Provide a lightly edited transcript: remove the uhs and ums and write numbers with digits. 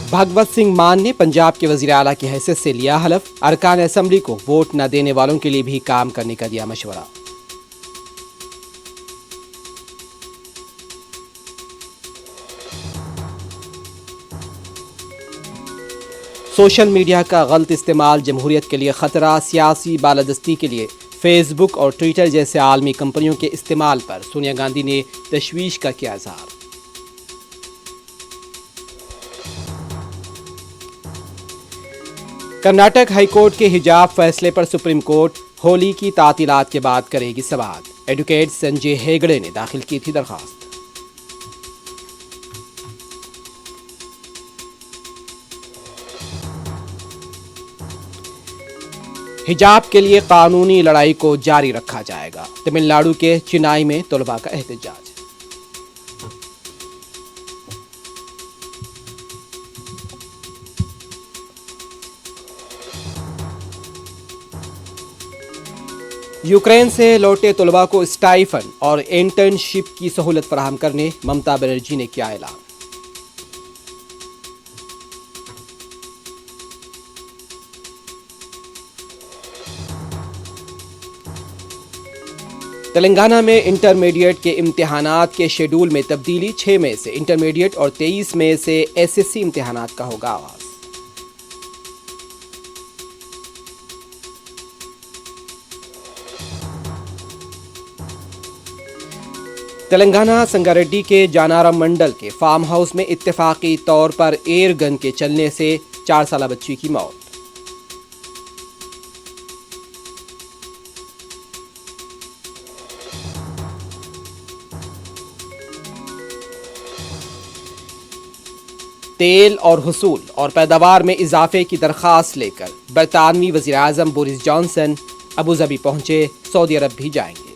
بھگوت سنگھ مان نے پنجاب کے وزیر اعلیٰ کی حیثیت سے لیا حلف، ارکان اسمبلی کو ووٹ نہ دینے والوں کے لیے بھی کام کرنے کا دیا مشورہ۔ سوشل میڈیا کا غلط استعمال جمہوریت کے لیے خطرہ، سیاسی بالادستی کے لیے فیس بک اور ٹویٹر جیسے عالمی کمپنیوں کے استعمال پر سونیا گاندھی نے تشویش کا کیا اظہار۔ کرناٹک ہائی کورٹ کے حجاب فیصلے پر سپریم کورٹ ہولی کی تعطیلات کے بعد کرے گی سماعت، ایڈوکیٹ سنجے ہیگڑے نے داخل کی تھی درخواست۔ حجاب کے لیے قانونی لڑائی کو جاری رکھا جائے گا، تمل ناڈو کے چنائی میں طلباء کا احتجاج۔ یوکرین سے لوٹے طلباء کو اسٹائفن اور انٹرنشپ کی سہولت فراہم کرنے ممتا بنرجی نے کیا اعلان۔ تلنگانہ میں انٹرمیڈیٹ کے امتحانات کے شیڈول میں تبدیلی، 6 مئی سے انٹرمیڈیٹ اور 23 مئی سے ایس ایس سی امتحانات کا ہوگا آغاز۔ تلنگانہ سنگاریڈی کے جانارم منڈل کے فارم ہاؤس میں اتفاقی طور پر ایئر گن کے چلنے سے 4 سالہ بچی کی موت۔ تیل اور حصول اور پیداوار میں اضافے کی درخواست لے کر برطانوی وزیر اعظم بورس جانسن ابوظہبی پہنچے، سعودی عرب بھی جائیں گے۔